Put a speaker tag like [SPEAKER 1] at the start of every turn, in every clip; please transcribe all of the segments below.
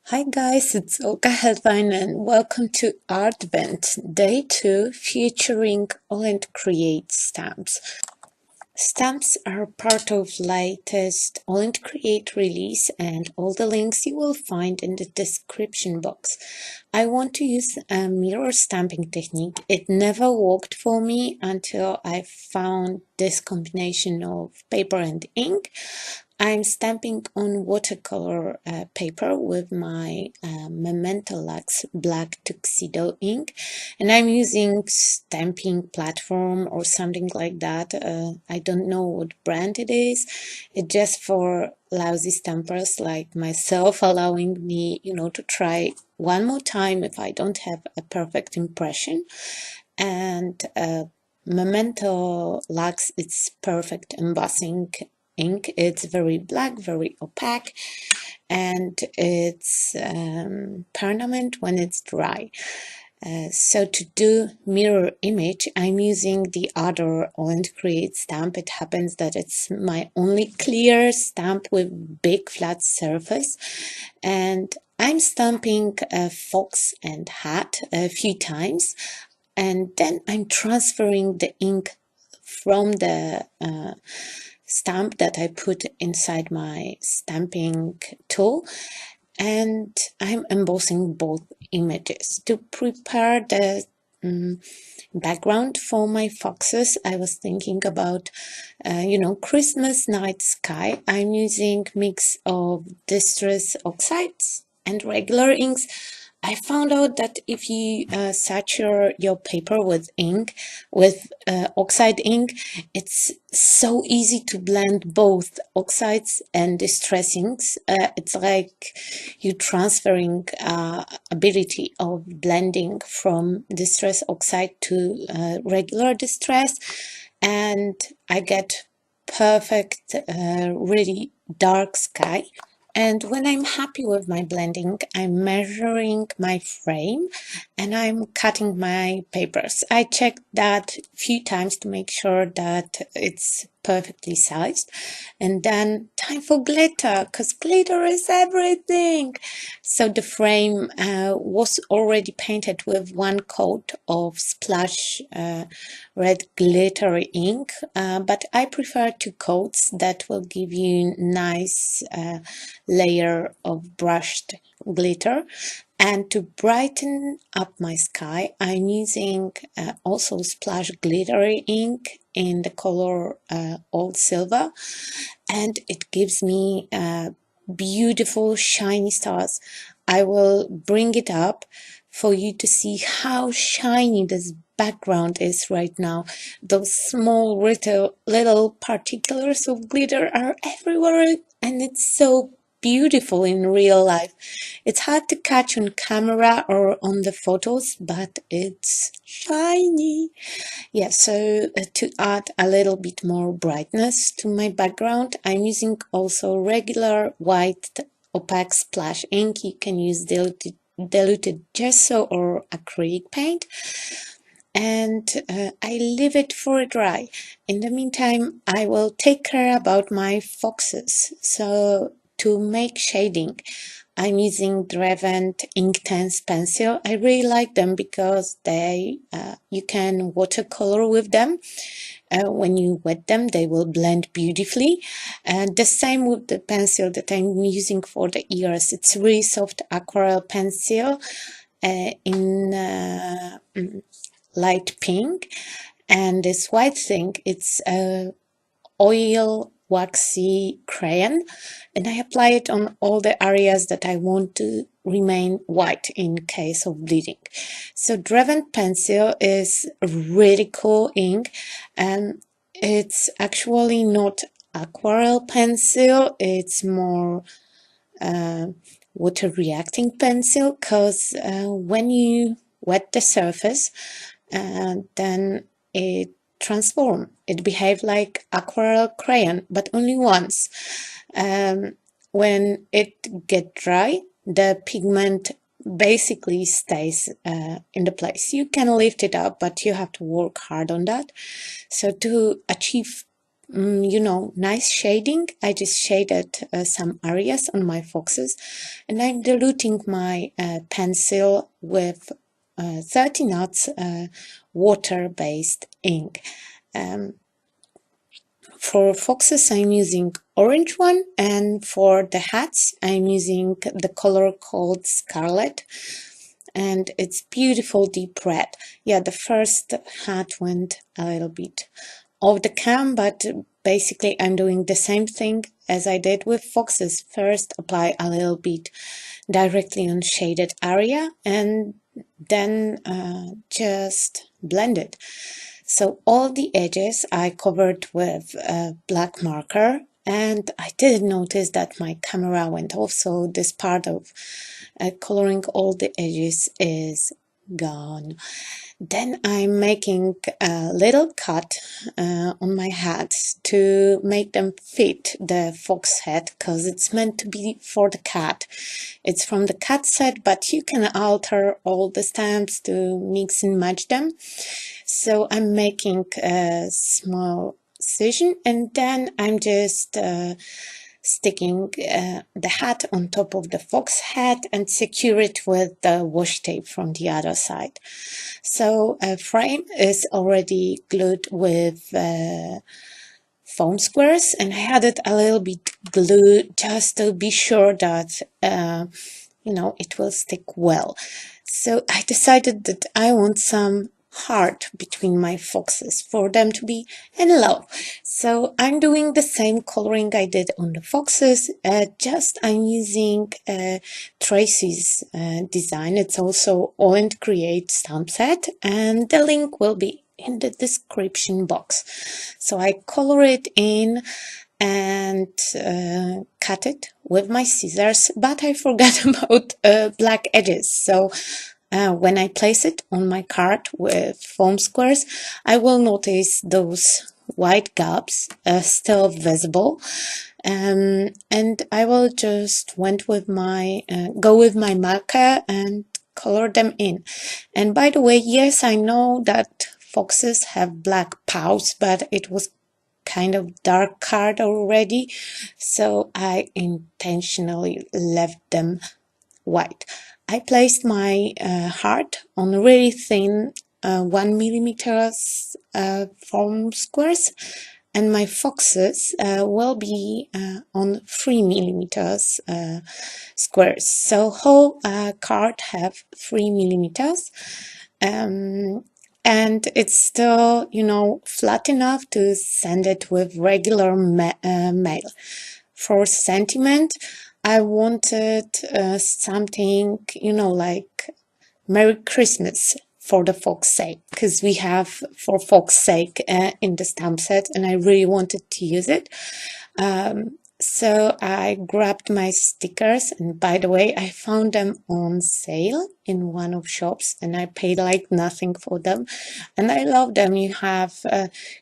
[SPEAKER 1] Hi guys, it's ARTvent and welcome to ARTvent Day 2 featuring AALLandCreate stamps. Stamps are part of latest AALlandCreate release and all the links you will find in the description box. I want to use a mirror stamping technique. It never worked for me until I found this combination of paper and ink. I'm stamping on watercolor paper with my Memento Lux black tuxedo ink, and I'm using stamping platform or something like that. I don't know what brand it is. It's just for lousy stampers like myself, allowing me, to try one more time if I don't have a perfect impression. And Memento Lux, it's perfect embossing ink. It's very black, very opaque, and it's permanent when it's dry. So to do mirror image, I'm using the other AALlandCreate stamp. It happens that it's my only clear stamp with big flat surface, and I'm stamping a fox and hat a few times, and then I'm transferring the ink from the stamp that I put inside my stamping tool, and I'm embossing both images. To prepare the background for my foxes, I was thinking about Christmas night sky. I'm using mix of distress oxides and regular inks. I found out that if you saturate your paper with ink, with oxide ink, it's so easy to blend both oxides and distress inks. It's like you transferring ability of blending from distress oxide to regular distress, and I get perfect, really dark sky. And when I'm happy with my blending, I'm measuring my frame and I'm cutting my papers. I check that a few times to make sure that it's perfectly sized. And then time for glitter, because glitter is everything. So the frame was already painted with one coat of splash red glittery ink, but I prefer two coats that will give you nice layer of brushed glitter. And to brighten up my sky, I'm using also splash glittery ink in the color Old Silver, and it gives me beautiful shiny stars. I will bring it up for you to see how shiny this background is right now. Those small little particles of glitter are everywhere, and it's so beautiful in real life. It's hard to catch on camera or on the photos, but it's shiny. Yeah, so to add a little bit more brightness to my background, I'm using also regular white opaque splash ink. You can use diluted gesso or acrylic paint, and I leave it for dry. In the meantime, I will take care about my foxes. So to make shading, I'm using ARTvent Inktense pencil. I really like them because they you can watercolor with them. When you wet them, they will blend beautifully. And the same with the pencil that I'm using for the ears. It's really soft aquarelle pencil in light pink, and this white thing, it's a oil waxy crayon, and I apply it on all the areas that I want to remain white in case of bleeding. So ARTvent pencil is a really cool ink, and it's actually not aquarelle pencil, it's more water reacting pencil, because when you wet the surface, then it transform. It behave like aquarelle crayon, but only once. When it get dry, the pigment basically stays in the place. You can lift it up, but you have to work hard on that. So to achieve you know, nice shading. I just shaded some areas on my foxes, and I'm diluting my pencil with 30 knots water-based ink. For foxes, I'm using orange one, and for the hats, I'm using the color called Scarlet, and it's beautiful deep red. Yeah, the first hat went a little bit off the cam, but basically I'm doing the same thing as I did with foxes. First, apply a little bit directly on shaded area, and then just blend it. So all the edges I covered with a black marker, and I didn't notice that my camera went off, so this part of coloring all the edges is gone. Then I'm making a little cut on my hats to make them fit the fox head, because it's meant to be for the cat. It's from the cat set, but you can alter all the stamps to mix and match them. So I'm making a small incision, and then I'm just sticking the hat on top of the fox head and secure it with the washi tape from the other side. So a frame is already glued with foam squares, and I added a little bit glue just to be sure that you know, it will stick well. So I decided that I want some heart between my foxes for them to be in love. So I'm doing the same coloring I did on the foxes, just I'm using Tracy's design. It's also AALLandCreate stamp set, and the link will be in the description box. So I color it in and cut it with my scissors, but I forgot about black edges. So when I place it on my card with foam squares, I will notice those white gaps still visible, and I will just go with my marker and color them in. And by the way, yes, I know that foxes have black paws, but it was kind of dark card already, so I intentionally left them white. I placed my heart on really thin 1 millimeter foam squares, and my foxes will be on 3 millimeters squares. So whole card have 3 millimeters. And it's still, you know, flat enough to send it with regular mail. For sentiment, I wanted something, you know, like Merry Christmas for the fox sake, because we have for fox sake in the stamp set, and I really wanted to use it. So I grabbed my stickers, and by the way, I found them on sale in one of shops, and I paid like nothing for them, and I love them. You have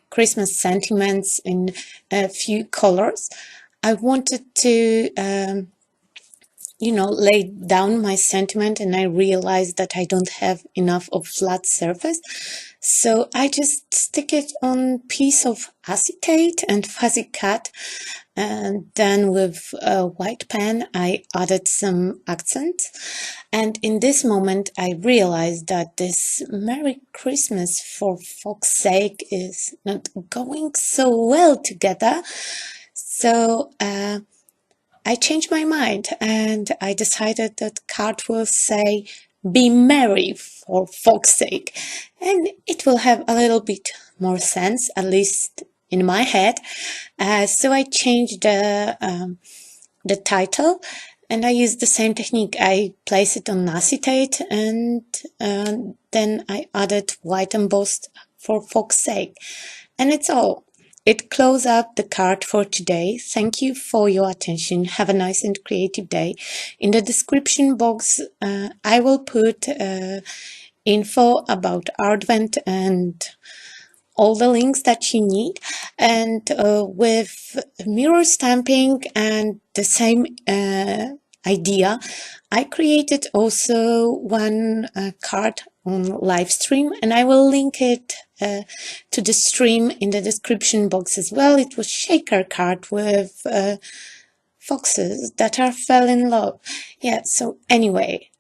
[SPEAKER 1] Christmas sentiments in a few colors. I wanted to you know, lay down my sentiment, and I realized that I don't have enough of flat surface. So I just stick it on piece of acetate and fuzzy cut, and then with a white pen I added some accents. And in this moment I realized that this Merry Christmas for fox's sake is not going so well together. So I changed my mind, and I decided that card will say "Be merry for folk's sake," and it will have a little bit more sense, at least in my head. So I changed the title, and I used the same technique. I place it on acetate, and then I added white embossed for folk's sake, and it's all. It closes up the card for today. Thank you for your attention. Have a nice and creative day. In the description box, I will put info about ARTvent and all the links that you need. And with mirror stamping and the same idea, I created also one card on live stream, and I will link it to the stream in the description box as well. It was shaker card with foxes that are fell in love. Yeah, so anyway,